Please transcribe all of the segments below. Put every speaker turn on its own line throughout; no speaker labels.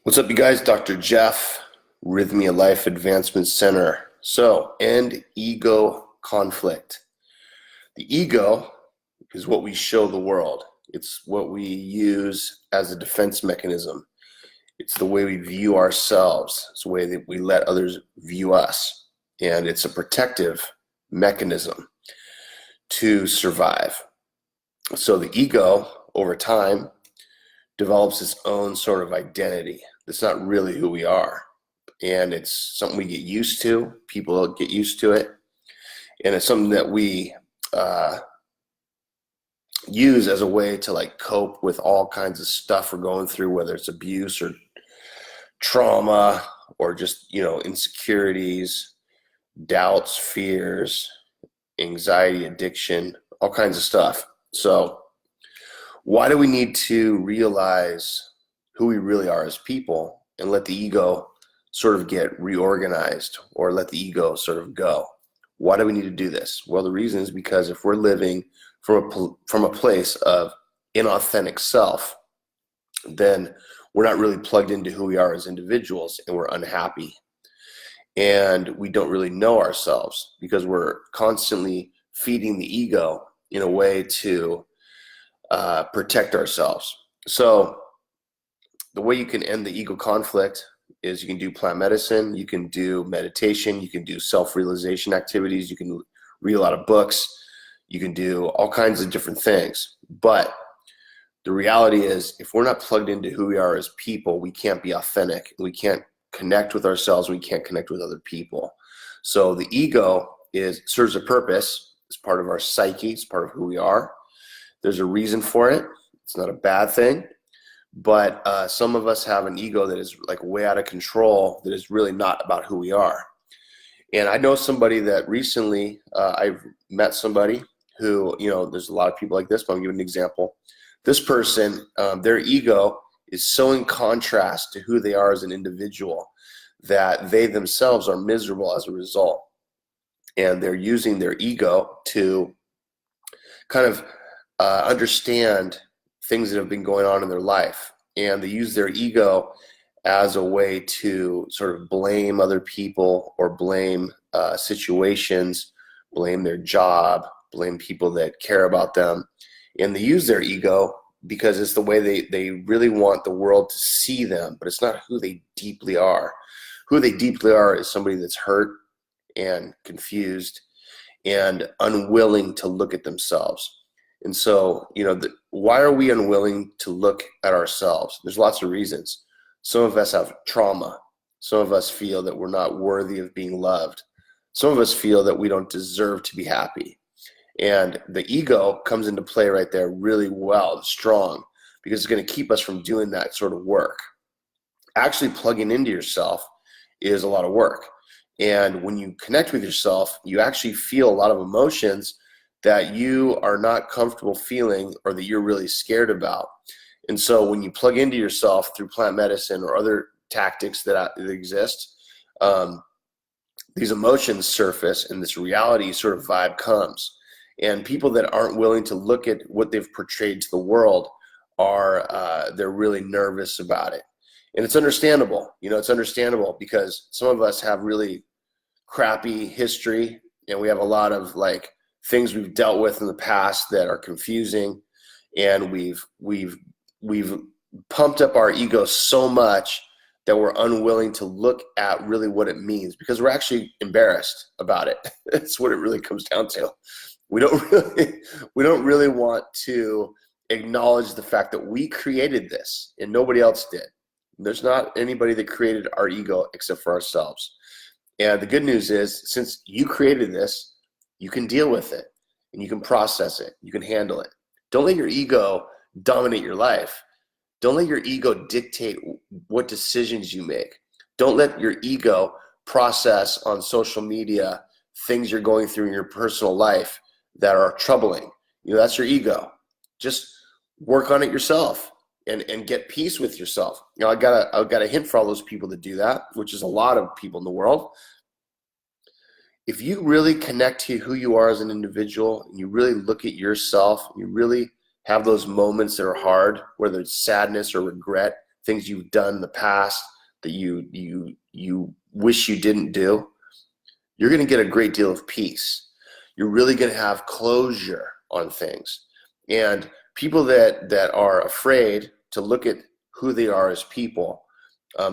What's up, you guys? Dr. Jeff, Rythmia Life Advancement Center. So, end ego conflict. The ego is what we show the world. It's what we use as a defense mechanism. It's the way we view ourselves. It's the way that we let others view us. And it's a protective mechanism to survive. So the ego, over time, develops its own sort of identity. That's not really who we are. And it's something we get used to. People get used to it. And it's something that we use as a way to like cope with all kinds of stuff we're going through, whether it's abuse or trauma or just, insecurities, doubts, fears, anxiety, addiction, all kinds of stuff. So why do we need to realize who we really are as people and let the ego sort of get reorganized or let the ego sort of go? Why do we need to do this? Well, the reason is because if we're living from a place of inauthentic self, then we're not really plugged into who we are as individuals, and we're unhappy. And we don't really know ourselves because we're constantly feeding the ego in a way to protect ourselves. So the way you can end the ego conflict is you can do plant medicine, you can do meditation, you can do self-realization activities, you can read a lot of books, you can do all kinds of different things. But the reality is, if we're not plugged into who we are as people, we can't be authentic. We can't connect with ourselves. We can't connect with other people. So the ego serves a purpose. It's part of our psyche. It's part of who we are. There's a reason for it. It's not a bad thing. But some of us have an ego that is like way out of control, that is really not about who we are. And I know somebody that recently, I've met somebody who, there's a lot of people like this, but I'll give an example. This person, their ego is so in contrast to who they are as an individual that they themselves are miserable as a result. And they're using their ego to kind of understand things that have been going on in their life, and they use their ego as a way to sort of blame other people or blame situations, blame their job, blame people that care about them. And they use their ego because it's the way they really want the world to see them, but it's not who they deeply are. Who they deeply are is somebody that's hurt and confused and unwilling to look at themselves. And so, why are we unwilling to look at ourselves? There's lots of reasons. Some of us have trauma. Some of us feel that we're not worthy of being loved. Some of us feel that we don't deserve to be happy. And the ego comes into play right there really well, strong, because it's going to keep us from doing that sort of work. Actually plugging into yourself is a lot of work. And when you connect with yourself, you actually feel a lot of emotions that you are not comfortable feeling or that you're really scared about. And so when you plug into yourself through plant medicine or other tactics that exist, these emotions surface and this reality sort of vibe comes. And people that aren't willing to look at what they've portrayed to the world they're really nervous about it. And it's understandable. It's understandable because some of us have really crappy history, and we have a lot of things we've dealt with in the past that are confusing, and we've pumped up our ego so much that we're unwilling to look at really what it means because we're actually embarrassed about it. That's what it really comes down to. We don't really want to acknowledge the fact that we created this and nobody else did. There's not anybody that created our ego except for ourselves. And the good news is, since you created this, you can deal with it and you can process it. You can handle it. Don't let your ego dominate your life. Don't let your ego dictate what decisions you make. Don't let your ego process on social media things you're going through in your personal life that are troubling. That's your ego. Just work on it yourself and get peace with yourself. I've got a hint for all those people that do that, which is a lot of people in the world. If you really connect to who you are as an individual, and you really look at yourself, you really have those moments that are hard, whether it's sadness or regret, things you've done in the past that you wish you didn't do, you're going to get a great deal of peace. You're really going to have closure on things. And people that are afraid to look at who they are as people,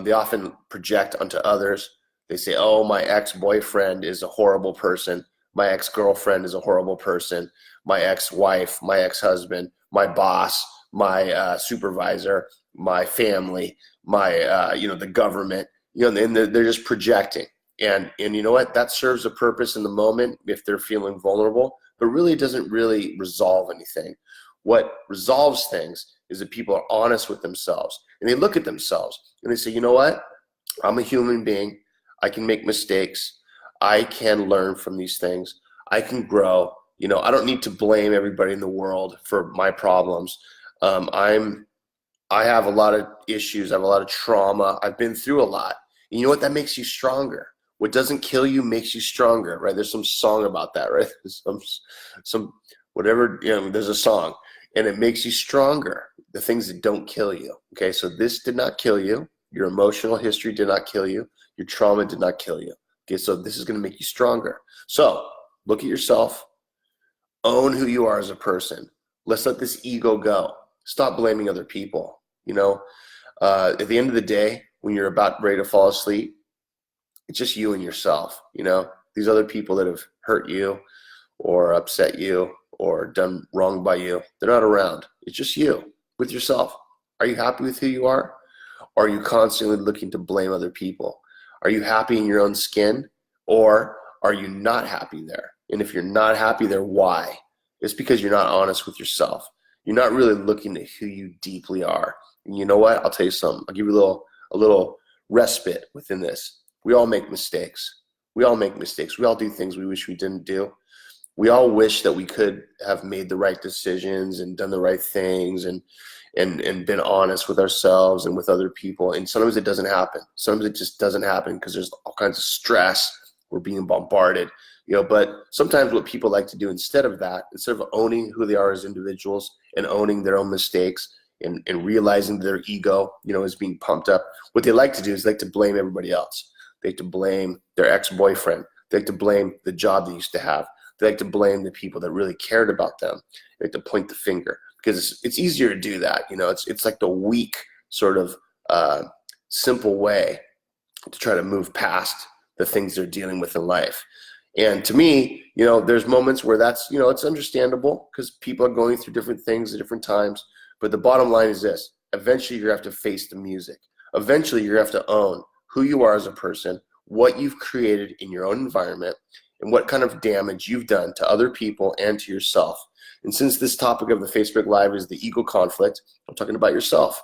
they often project onto others. They say, oh, my ex-boyfriend is a horrible person. My ex-girlfriend is a horrible person. My ex-wife, my ex-husband, my boss, my supervisor, my family, my the government. And they're just projecting. And you know what? That serves a purpose in the moment if they're feeling vulnerable, but really doesn't really resolve anything. What resolves things is that people are honest with themselves and they look at themselves and they say, you know what? I'm a human being. I can make mistakes. I can learn from these things. I can grow. I don't need to blame everybody in the world for my problems. I have a lot of issues. I have a lot of trauma. I've been through a lot. And you know what? That makes you stronger. What doesn't kill you makes you stronger, right? There's some song about that, right? Some whatever, there's a song, and it makes you stronger. The things that don't kill you. Okay, so this did not kill you. Your emotional history did not kill you. Your trauma did not kill you. Okay, so this is going to make you stronger. So look at yourself. Own who you are as a person. Let's let this ego go. Stop blaming other people. At the end of the day, when you're about ready to fall asleep, it's just you and yourself. These other people that have hurt you or upset you or done wrong by you, they're not around. It's just you with yourself. Are you happy with who you are? Or are you constantly looking to blame other people? Are you happy in your own skin, or are you not happy there? And if you're not happy there, why? It's because you're not honest with yourself. You're not really looking at who you deeply are. And you know what? I'll tell you something. I'll give you a little respite within this. We all make mistakes. We all make mistakes. We all do things we wish we didn't do. We all wish that we could have made the right decisions and done the right things and been honest with ourselves and with other people. And sometimes it doesn't happen. Sometimes it just doesn't happen because there's all kinds of stress. We're being bombarded, but sometimes what people like to do instead of that, instead of owning who they are as individuals and owning their own mistakes and realizing their ego, is being pumped up, what they like to do is they like to blame everybody else. They like to blame their ex-boyfriend. They like to blame the job they used to have. They like to blame the people that really cared about them. They like to point the finger because it's easier to do that. It's like the weak sort of simple way to try to move past the things they're dealing with in life. And to me, there's moments where that's, it's understandable because people are going through different things at different times. But the bottom line is this: eventually you're going to have to face the music. Eventually you're going to have to own who you are as a person, what you've created in your own environment, and what kind of damage you've done to other people and to yourself. And since this topic of the Facebook Live is the ego conflict, I'm talking about yourself.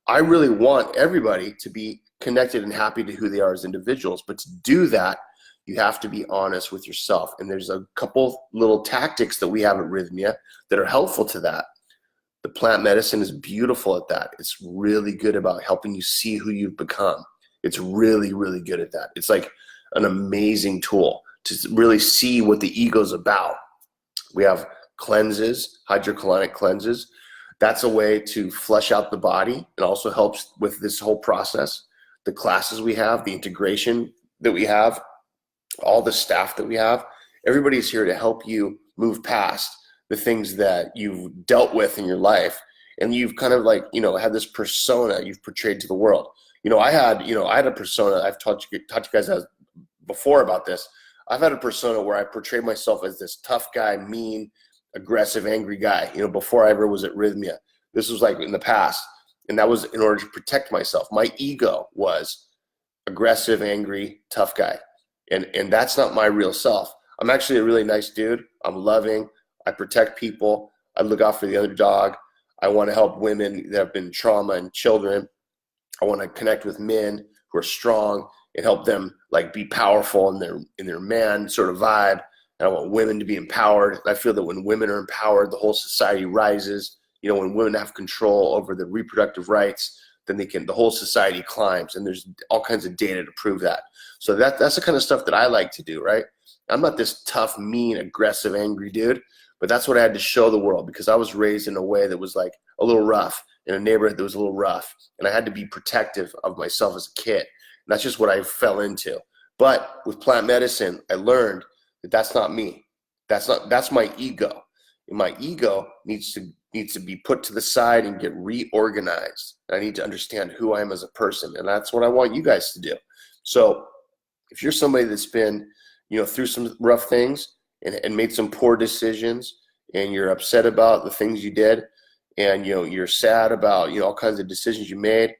I really want everybody to be connected and happy to who they are as individuals. But to do that, you have to be honest with yourself. And there's a couple little tactics that we have at Rythmia that are helpful to that. The plant medicine is beautiful at that. It's really good about helping you see who you've become. It's really, really good at that. It's like an amazing tool to really see what the ego's about. We have cleanses, hydrocolonic cleanses. That's a way to flush out the body. It also helps with this whole process. The classes we have, the integration that we have, all the staff that we have, everybody's here to help you move past the things that you've dealt with in your life. And you've kind of had this persona you've portrayed to the world. I had a persona. I've taught you guys before about this. I've had a persona where I portrayed myself as this tough guy, mean, aggressive, angry guy, before I ever was at Rythmia. This was like in the past. And that was in order to protect myself. My ego was aggressive, angry, tough guy. And that's not my real self. I'm actually a really nice dude. I'm loving. I protect people. I look out for the underdog. I want to help women that have been trauma and children. I want to connect with men who are strong and help them be powerful in their man sort of vibe. And I want women to be empowered. And I feel that when women are empowered, the whole society rises. When women have control over their reproductive rights, then the whole society climbs. And there's all kinds of data to prove that. So that's the kind of stuff that I like to do, right? I'm not this tough, mean, aggressive, angry dude, but that's what I had to show the world because I was raised in a way that was a little rough. in a neighborhood that was a little rough, and I had to be protective of myself as a kid. And that's just what I fell into. But with plant medicine, I learned that that's not me. That's my ego. And my ego needs to be put to the side and get reorganized. I need to understand who I am as a person, and that's what I want you guys to do. So if you're somebody that's been, through some rough things and made some poor decisions, and you're upset about the things you did, and you're sad about all kinds of decisions you made,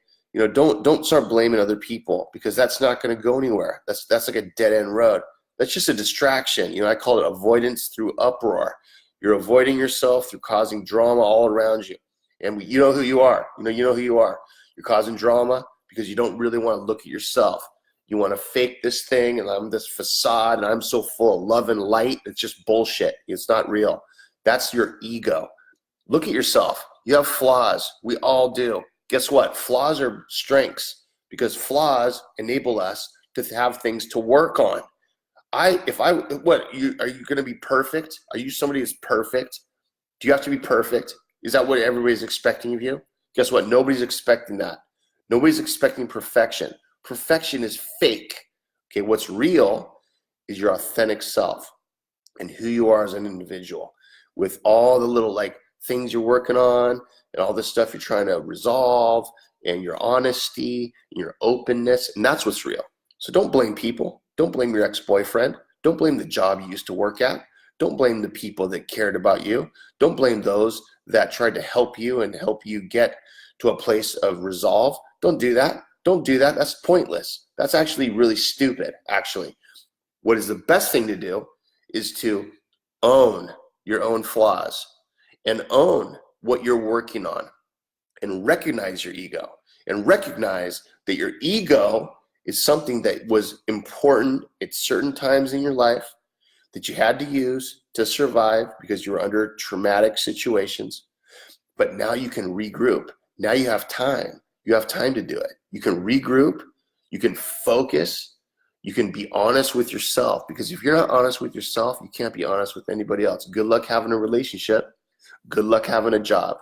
don't start blaming other people, because that's not going to go anywhere. That's like a dead end road. That's just a distraction. I call it avoidance through uproar. You're avoiding yourself through causing drama all around you. And you know who you are. You know who you are. You're causing drama because you don't really want to look at yourself. You want to fake this thing, and I'm this facade, and I'm so full of love and light. It's just bullshit. It's not real. That's your ego. Look at yourself. You have flaws. We all do. Guess what? Flaws are strengths, because flaws enable us to have things to work on. Are you going to be perfect? Are you somebody who's perfect? Do you have to be perfect? Is that what everybody's expecting of you? Guess what? Nobody's expecting that. Nobody's expecting perfection. Perfection is fake. Okay, what's real is your authentic self and who you are as an individual, with all the little things you're working on and all this stuff you're trying to resolve, and your honesty and your openness, and that's what's real. So don't blame people. Don't blame your ex-boyfriend. Don't blame the job you used to work at. Don't blame the people that cared about you. Don't blame those that tried to help you and help you get to a place of resolve. Don't do that. Don't do that. That's pointless. That's actually really stupid, actually. What is the best thing to do is to own your own flaws and own what you're working on, and recognize your ego, and recognize that your ego is something that was important at certain times in your life that you had to use to survive because you were under traumatic situations. But now you can regroup. Now you have time. You have time to do it. You can regroup. You can focus. You can be honest with yourself, because if you're not honest with yourself, you can't be honest with anybody else. Good luck having a relationship. Good luck having a job.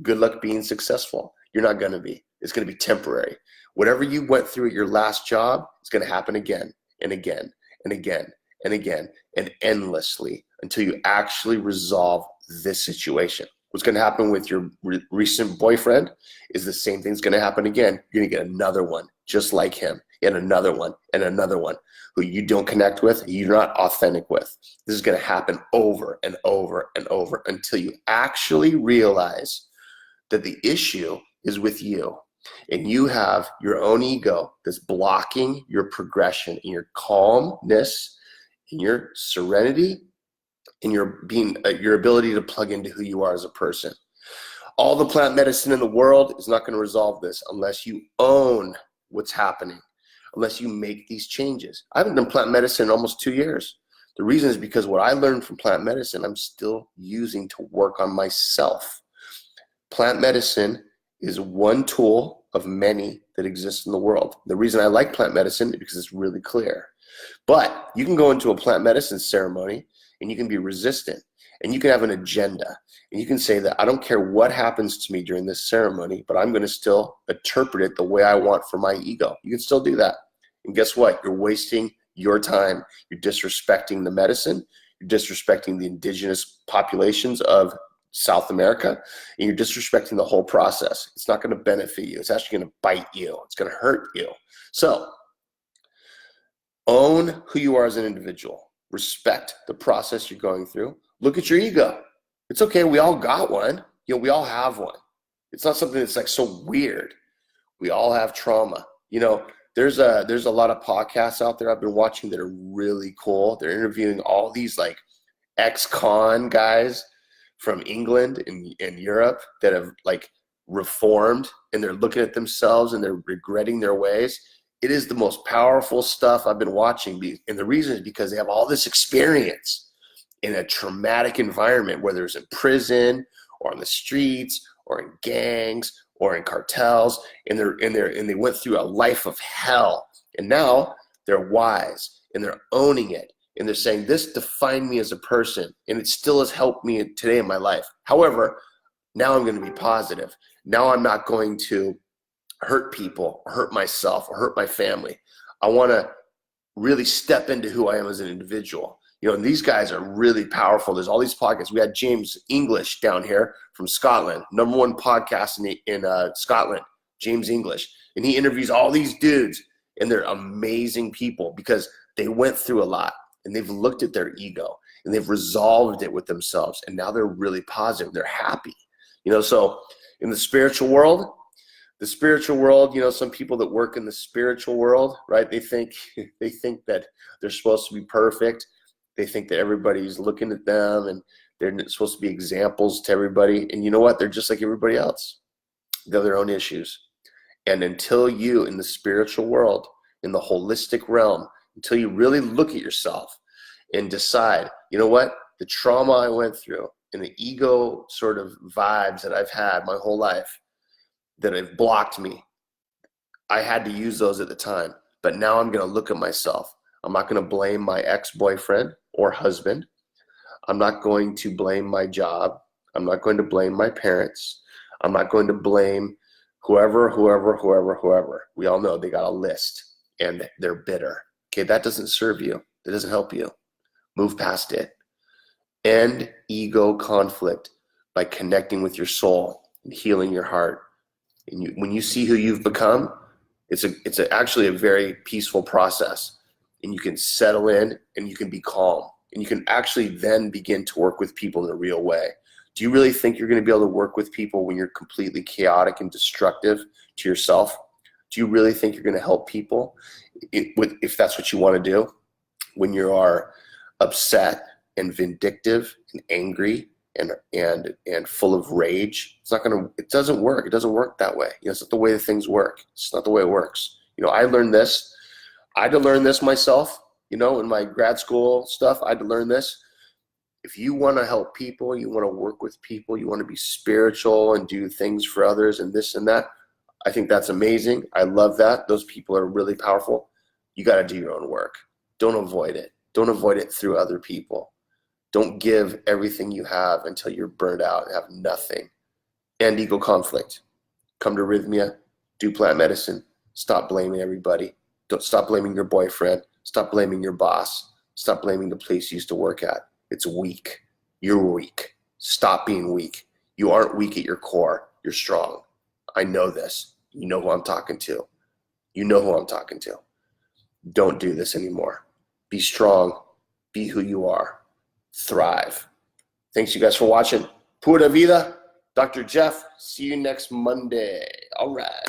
Good luck being successful. You're not going to be. It's going to be temporary. Whatever you went through at your last job is going to happen again and again and again and again and endlessly until you actually resolve this situation. What's going to happen with your recent boyfriend is the same thing's going to happen again. You're going to get another one just like him, and another one who you don't connect with, you're not authentic with. This is going to happen over and over and over until you actually realize that the issue is with you, and you have your own ego that's blocking your progression and your calmness and your serenity and your ability to plug into who you are as a person. All the plant medicine in the world is not going to resolve this unless you own what's happening, unless you make these changes. I haven't done plant medicine in almost 2 years. The reason is because what I learned from plant medicine, I'm still using to work on myself. Plant medicine is one tool of many that exist in the world. The reason I like plant medicine is because it's really clear. But you can go into a plant medicine ceremony and you can be resistant, and you can have an agenda, and you can say that I don't care what happens to me during this ceremony, but I'm going to still interpret it the way I want for my ego. You can still do that. And guess what? You're wasting your time. You're disrespecting the medicine. You're disrespecting the indigenous populations of South America, and you're disrespecting the whole process. It's not going to benefit you. It's actually going to bite you. It's going to hurt you. So own who you are as an individual. Respect the process you're going through. Look at your ego. It's okay. We all got one. We all have one. It's not something that's so weird. We all have trauma. There's a lot of podcasts out there I've been watching that are really cool. They're interviewing all these ex-con guys from England and Europe that have reformed, and they're looking at themselves and they're regretting their ways. It is the most powerful stuff I've been watching. And the reason is because they have all this experience in a traumatic environment, whether it's in prison or on the streets or in gangs or in cartels, and they went through a life of hell. And now they're wise and they're owning it. And they're saying, this defined me as a person, and it still has helped me today in my life. However, now I'm going to be positive. Now I'm not going to hurt people, or hurt myself, or hurt my family. I want to really step into who I am as an individual. And these guys are really powerful. There's all these podcasts. We had James English down here from Scotland, #1 podcast in Scotland, James English. And he interviews all these dudes, and they're amazing people because they went through a lot, and they've looked at their ego, and they've resolved it with themselves, and now they're really positive. They're happy. So in the spiritual world, some people that work in the spiritual world, right? They think that they're supposed to be perfect. They think that everybody's looking at them and they're supposed to be examples to everybody. And you know what? They're just like everybody else. They have their own issues. And until you, in the spiritual world, in the holistic realm, until you really look at yourself and decide, you know what? The trauma I went through and the ego sort of vibes that I've had my whole life that have blocked me, I had to use those at the time. But now I'm going to look at myself. I'm not going to blame my ex-boyfriend or husband. I'm not going to blame my job. I'm not going to blame my parents. I'm not going to blame whoever. We all know they got a list and they're bitter. Okay, that doesn't serve you. That doesn't help you. Move past it. End ego conflict by connecting with your soul and healing your heart. And when you see who you've become, it's actually a very peaceful process. And you can settle in and you can be calm. And you can actually then begin to work with people in a real way. Do you really think you're going to be able to work with people when you're completely chaotic and destructive to yourself? Do you really think you're going to help people if that's what you want to do? When you are upset and vindictive and angry and full of rage, it doesn't work. It doesn't work that way. It's not the way that things work. It's not the way it works. I learned this. I had to learn this myself, in my grad school stuff. I had to learn this. If you want to help people, you want to work with people, you want to be spiritual and do things for others and this and that, I think that's amazing. I love that. Those people are really powerful. You got to do your own work. Don't avoid it. Don't avoid it through other people. Don't give everything you have until you're burned out and have nothing. End ego conflict. Come to Rythmia. Do plant medicine. Stop blaming everybody. Don't stop blaming your boyfriend. Stop blaming your boss. Stop blaming the place you used to work at. It's weak. You're weak. Stop being weak. You aren't weak at your core. You're strong. I know this. You know who I'm talking to. Don't do this anymore. Be strong. Be who you are. Thrive. Thanks you guys for watching. Pura vida. Dr. Jeff. See you next Monday. All right.